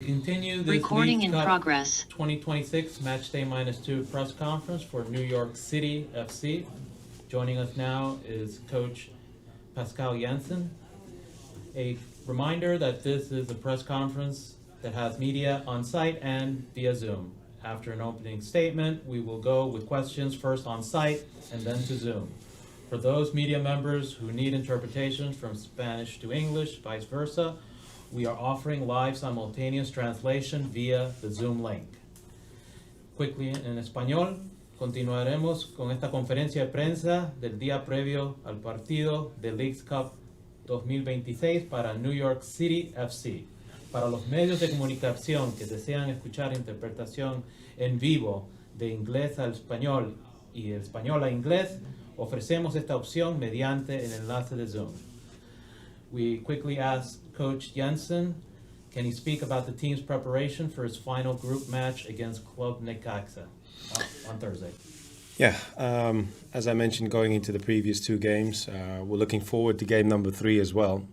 Continue this Recording League in Cup progress. 2026 Match Day -2 press conference for New York City FC. Joining us now is Coach Pascal Jansen. A reminder that this is a press conference that has media on site and via Zoom. After an opening statement, we will go with questions first on site and then to Zoom. For those media members who need interpretation from Spanish to English, vice versa, we are offering live simultaneous translation via the Zoom link. Quickly en español, continuaremos con esta conferencia de prensa del día previo al partido de Leagues Cup 2026 para New York City FC. Para los medios de comunicación que desean escuchar interpretación en vivo de inglés al español y de español a inglés, ofrecemos esta opción mediante el enlace de Zoom. We quickly asked Coach Jansen, can he speak about the team's preparation for his final group match against Club Necaxa on Thursday? Yeah, as I mentioned, going into the previous two games, we're looking forward to game number 3 as well,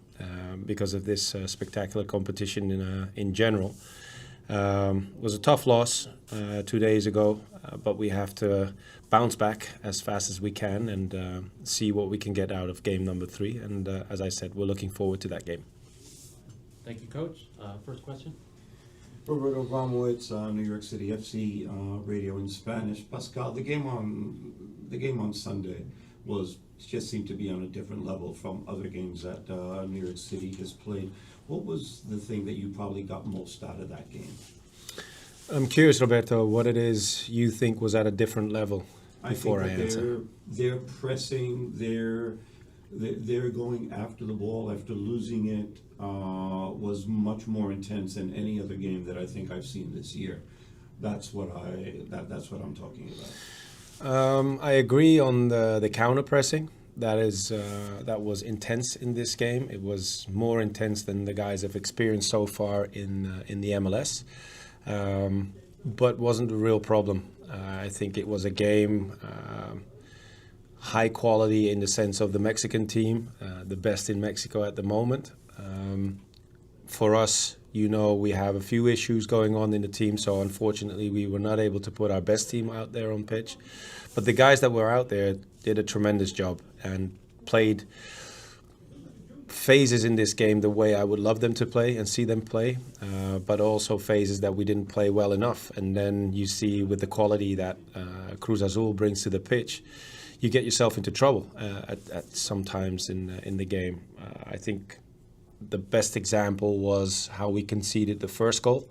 because of this spectacular competition in general. It was a tough loss 2 days ago, but we have to bounce back as fast as we can and see what we can get out of game number 3. And as I said, we're looking forward to that game. Thank you, Coach. First question. Roberto Bromowitz, New York City FC, radio in Spanish. Pascal, the game on Sunday just seemed to be on a different level from other games that New York City has played. What was the thing that you probably got most out of that game? I'm curious, Roberto, what it is you think was at a different level before I answer. They're pressing, they're going after the ball after losing it was much more intense than any other game that I think I've seen this year. That's what I'm talking about. I agree on the counter pressing. That was intense in this game. It was more intense than the guys have experienced so far in the MLS, but wasn't a real problem. I think it was a game high quality in the sense of the Mexican team, the best in Mexico at the moment. For us, we have a few issues going on in the team, so unfortunately we were not able to put our best team out there on pitch. But the guys that were out there did a tremendous job and played phases in this game the way I would love them to play and see them play, but also phases that we didn't play well enough. And then you see with the quality that Cruz Azul brings to the pitch, you get yourself into trouble at sometimes in the game. I think the best example was how we conceded the first goal,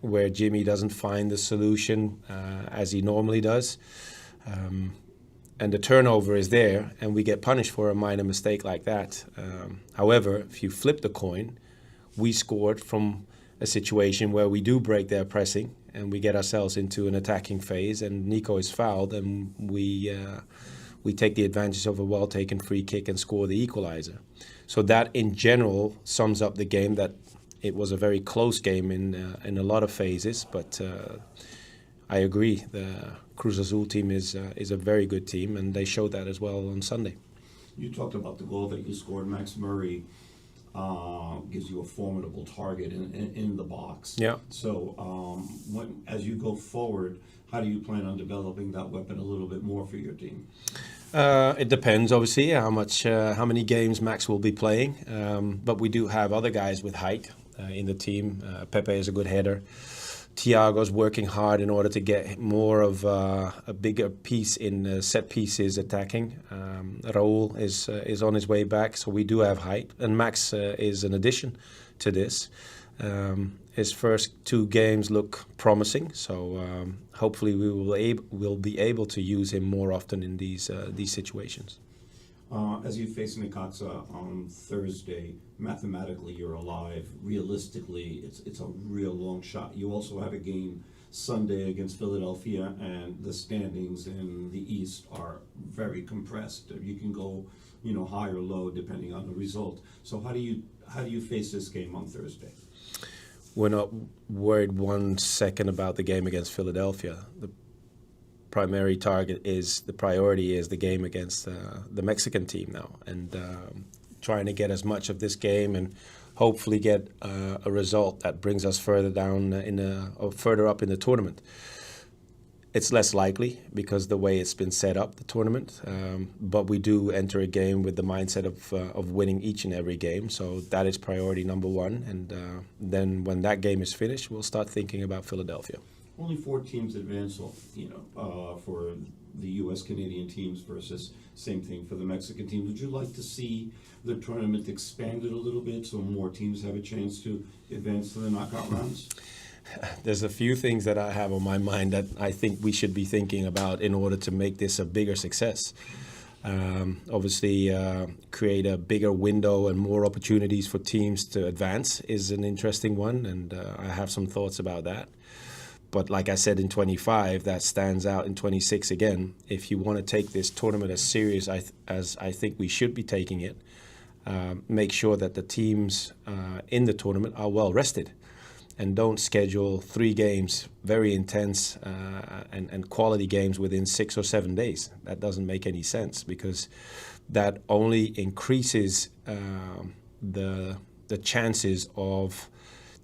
where Jimmy doesn't find the solution as he normally does. And the turnover is there, and we get punished for a minor mistake like that. However, if you flip the coin, we scored from a situation where we do break their pressing, and we get ourselves into an attacking phase, and Nico is fouled, and we take the advantage of a well-taken free kick and score the equalizer. So that, in general, sums up the game, that it was a very close game in a lot of phases, but I agree, the Cruz Azul team is a very good team, and they showed that as well on Sunday. You talked about the goal that you scored. Max Murray gives you a formidable target in the box. Yeah. So as you go forward, how do you plan on developing that weapon a little bit more for your team? It depends, obviously, how many games Max will be playing. But we do have other guys with height in the team. Pepe is a good header. Thiago's working hard in order to get more of a bigger piece in set pieces attacking. Raul is on his way back, so we do have height. And Max is an addition to this. His first 2 games look promising, so hopefully we will be able to use him more often in these situations. As you face Necaxa on Thursday, mathematically you're alive. Realistically, it's a real long shot. You also have a game Sunday against Philadelphia, and the standings in the East are very compressed. You can go, high or low depending on the result. So how do you face this game on Thursday? We're not worried 1 second about the game against Philadelphia. The priority is the game against the Mexican team now, and trying to get as much of this game and hopefully get a result that brings us further down or further up in the tournament. It's less likely because the way it's been set up, the tournament. But we do enter a game with the mindset of winning each and every game. So that is priority number one. And then when that game is finished, we'll start thinking about Philadelphia. Only 4 teams advance, for the U.S. Canadian teams versus same thing for the Mexican teams. Would you like to see the tournament expanded a little bit so more teams have a chance to advance to the knockout rounds? There's a few things that I have on my mind that I think we should be thinking about in order to make this a bigger success. Obviously, create a bigger window and more opportunities for teams to advance is an interesting one, and I have some thoughts about that. But like I said in 25, that stands out in 26 again. If you want to take this tournament as serious as I think we should be taking it, make sure that the teams in the tournament are well rested. And don't schedule 3 games, very intense and quality games within 6 or 7 days. That doesn't make any sense because that only increases the chances of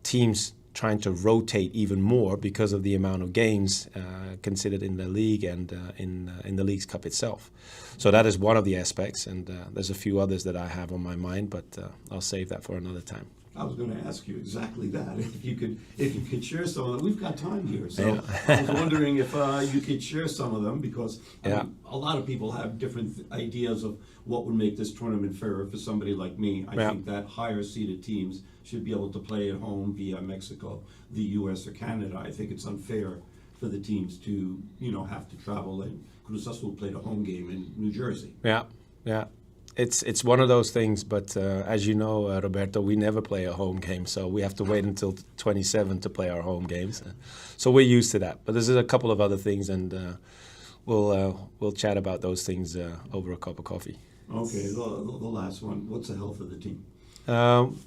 teams trying to rotate even more because of the amount of games considered in the league and in the Leagues Cup itself. So that is one of the aspects, and there's a few others that I have on my mind, but I'll save that for another time. I was going to ask you exactly that. If you could share some of them, we've got time here. So Yeah. I was wondering if you could share some of them because I Yeah. mean, a lot of people have different ideas of what would make this tournament fairer for somebody like me. I Yeah. think that higher seeded teams should be able to play at home via Mexico, the U.S. or Canada. I think it's unfair for the teams to have to travel, and Cruz Azul played a home game in New Jersey. Yeah, yeah. It's one of those things, but as you know, Roberto, we never play a home game, so we have to wait until 27 to play our home games. So we're used to that. But there's a couple of other things, and we'll chat about those things over a cup of coffee. Okay, the last one. What's the health of the team?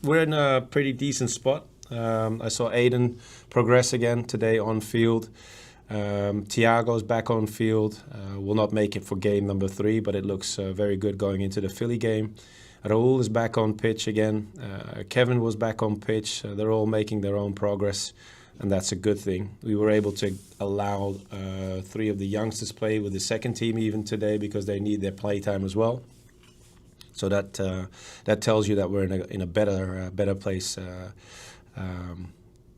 We're in a pretty decent spot. I saw Aiden progress again today on field. Thiago's back on field. Will not make it for game number 3, but it looks very good going into the Philly game. Raul is back on pitch again. Kevin was back on pitch. They're all making their own progress, and that's a good thing. We were able to allow 3 of the youngsters play with the second team even today because they need their play time as well. So that tells you that we're in a better place,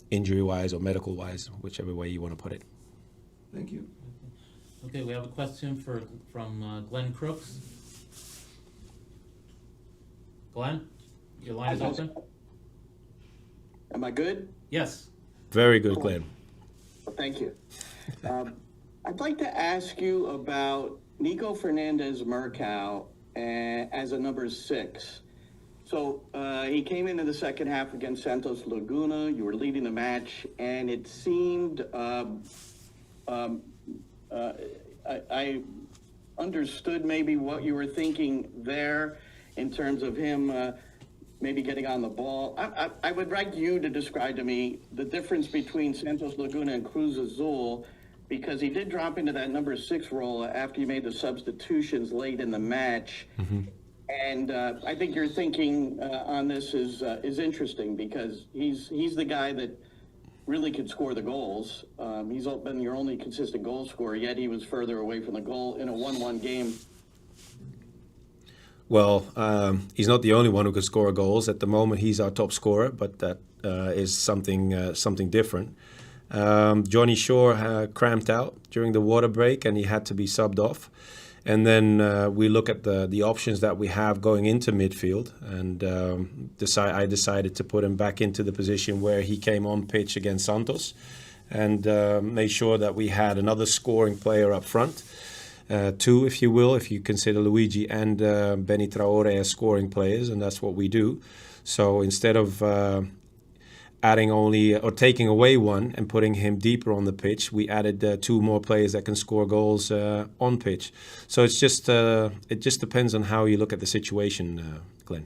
injury-wise or medical-wise, whichever way you want to put it. Thank you. Okay, we have a question from Glenn Crooks. Glenn, your line is open. Am I good? Yes. Very good, Glenn. Well, thank you. I'd like to ask you about Nico Fernandez Mercado as a number 6. So he came into the second half against Santos Laguna. You were leading the match, and it seemed I understood maybe what you were thinking there in terms of him maybe getting on the ball. I would like you to describe to me the difference between Santos Laguna and Cruz Azul, because he did drop into that number 6 role after he made the substitutions late in the match. Mm-hmm. And I think your thinking on this is interesting because he's the guy that really could score the goals. He's been your only consistent goal scorer, yet he was further away from the goal in a 1-1 game. Well, he's not the only one who could score goals. At the moment, he's our top scorer, but that is something different. Johnny Shore cramped out during the water break, and he had to be subbed off. And then we look at the options that we have going into midfield, and I decided to put him back into the position where he came on pitch against Santos, and made sure that we had another scoring player up front, 2, if you will, if you consider Luigi and Benny Traore as scoring players, and that's what we do. So instead of adding only or taking away one and putting him deeper on the pitch, we added 2 more players that can score goals on pitch. So it's just it just depends on how you look at the situation, Glenn.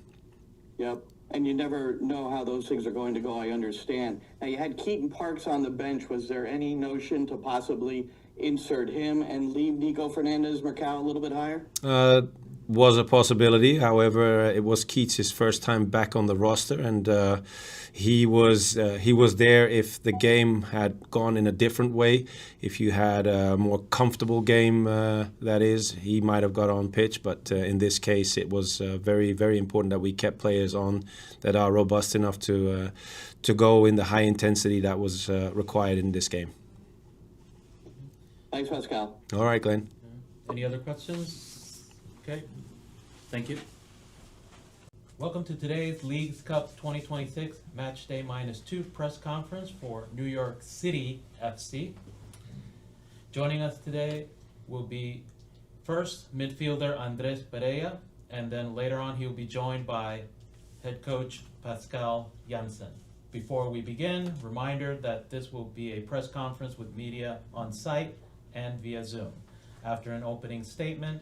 Yep, and you never know how those things are going to go, I understand. Now, you had Keaton Parks on the bench. Was there any notion to possibly insert him and leave Nico Fernandez Mercado a little bit higher? was a possibility. However, it was Keats' first time back on the roster, and he was there if the game had gone in a different way. If you had a more comfortable game, that is, he might have got on pitch. But in this case, it was very, very important that we kept players on that are robust enough to go in the high intensity that was required in this game. Thanks, Pascal. All right, Glenn. Any other questions? Okay, thank you. Welcome to today's Leagues Cup 2026 Match Day -2 press conference for New York City FC. Joining us today will be first midfielder Andres Perea, and then later on he will be joined by head coach Pascal Jansen. Before we begin, reminder that this will be a press conference with media on site and via Zoom. After an opening statement,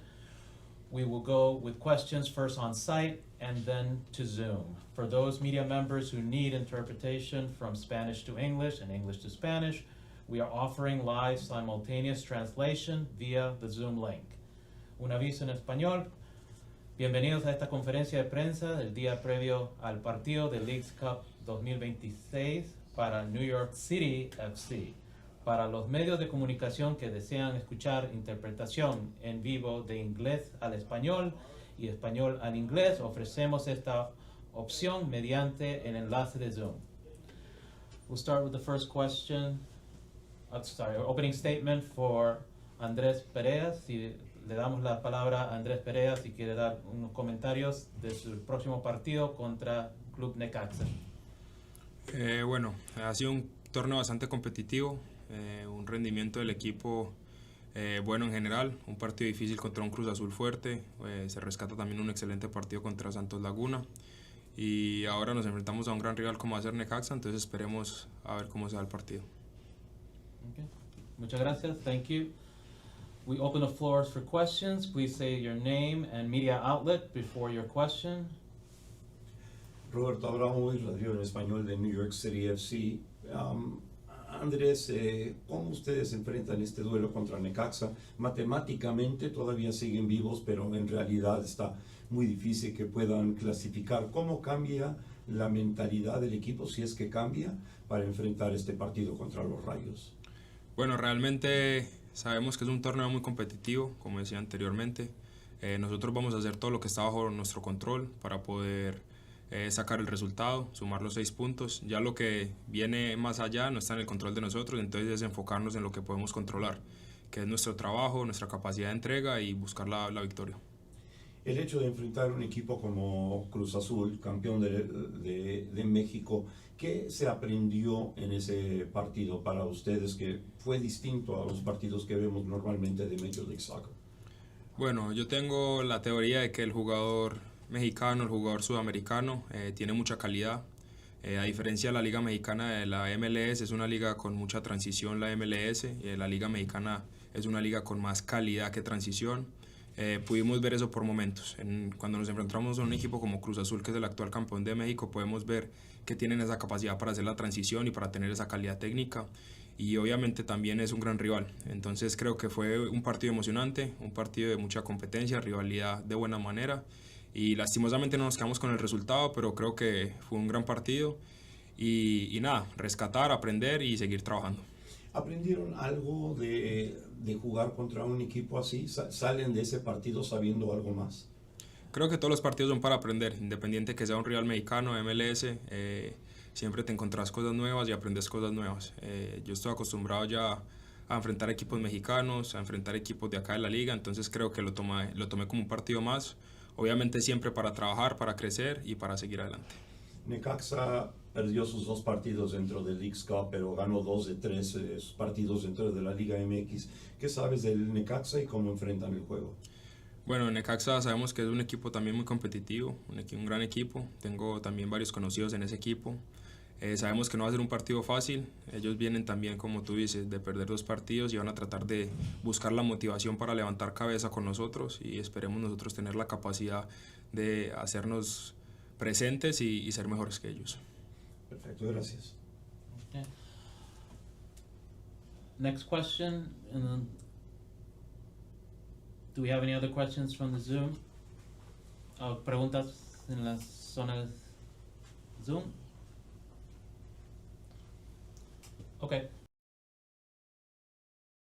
we will go with questions first on site and then to Zoom. For those media members who need interpretation from Spanish to English and English to Spanish, we are offering live simultaneous translation via the Zoom link. Un aviso en español. Bienvenidos a esta conferencia de prensa del día previo al partido de Leagues Cup 2026 para New York City FC. Para los medios de comunicación que desean escuchar interpretación en vivo de inglés al español y español al inglés, ofrecemos esta opción mediante el enlace de Zoom. We'll start with the first question. Opening statement for Andrés Perea. Si le damos la palabra a Andrés Perea, si quiere dar unos comentarios de su próximo partido contra Club Necaxa. Bueno, ha sido un torneo bastante competitivo. Un rendimiento del equipo bueno en general, un partido difícil contra un Cruz Azul fuerte, se rescata también un excelente partido contra Santos Laguna y ahora nos enfrentamos a un gran rival como va a ser Necaxa, entonces esperemos a ver cómo se va el partido. Okay. Muchas gracias, thank you. We open the floors for questions. Please say your name and media outlet before your question. Roberto Abramovich, Radio en Español de New York City FC. Andrés, ¿cómo ustedes enfrentan este duelo contra Necaxa? Matemáticamente todavía siguen vivos, pero en realidad está muy difícil que puedan clasificar. ¿Cómo cambia la mentalidad del equipo, si es que cambia, para enfrentar este partido contra los Rayos? Bueno, realmente sabemos que es un torneo muy competitivo, como decía anteriormente. Nosotros vamos a hacer todo lo que está bajo nuestro control para poder sacar el resultado, sumar los 6 puntos. Ya lo que viene más allá no está en el control de nosotros, entonces es enfocarnos en lo que podemos controlar, que es nuestro trabajo, nuestra capacidad de entrega y buscar la victoria. El hecho de enfrentar un equipo como Cruz Azul, campeón de México, ¿qué se aprendió en ese partido para ustedes que fue distinto a los partidos que vemos normalmente de Major League Soccer? Bueno, yo tengo la teoría de que el jugador mexicano, el jugador sudamericano tiene mucha calidad. A diferencia de la Liga Mexicana de la MLS, es una liga con mucha transición la MLS, la Liga Mexicana es una liga con más calidad que transición. Pudimos ver eso por momentos. Cuando nos enfrentamos a un equipo como Cruz Azul, que es el actual campeón de México, podemos ver que tienen esa capacidad para hacer la transición y para tener esa calidad técnica. Y obviamente también es un gran rival. Entonces creo que fue un partido emocionante, un partido de mucha competencia, rivalidad de buena manera. Y lastimosamente no nos quedamos con el resultado, pero creo que fue un gran partido. Y nada, rescatar, aprender y seguir trabajando. ¿Aprendieron algo de jugar contra un equipo así? ¿Salen de ese partido sabiendo algo más? Creo que todos los partidos son para aprender, independiente que sea un rival mexicano, MLS, siempre te encontrás cosas nuevas y aprendes cosas nuevas. Yo estoy acostumbrado ya a enfrentar equipos mexicanos, a enfrentar equipos de acá de la liga, entonces creo que lo tomé como un partido más, obviamente siempre para trabajar, para crecer y para seguir adelante. Necaxa perdió sus 2 partidos dentro del Leagues Cup, pero ganó 2 de 3 partidos dentro de la Liga MX. ¿Qué sabes del Necaxa y cómo enfrentan el juego? Bueno, Necaxa sabemos que es un equipo también muy competitivo, un gran equipo. Tengo también varios conocidos en ese equipo. Sabemos que no va a ser un partido fácil. Ellos vienen también, como tú dices, de perder 2 partidos y van a tratar de buscar la motivación para levantar cabeza con nosotros y esperemos nosotros tener la capacidad de hacernos presentes y ser mejores que ellos. Perfecto, gracias. Okay. Next question. Do we have any other questions from the Zoom? Preguntas en la zona Zoom. Okay.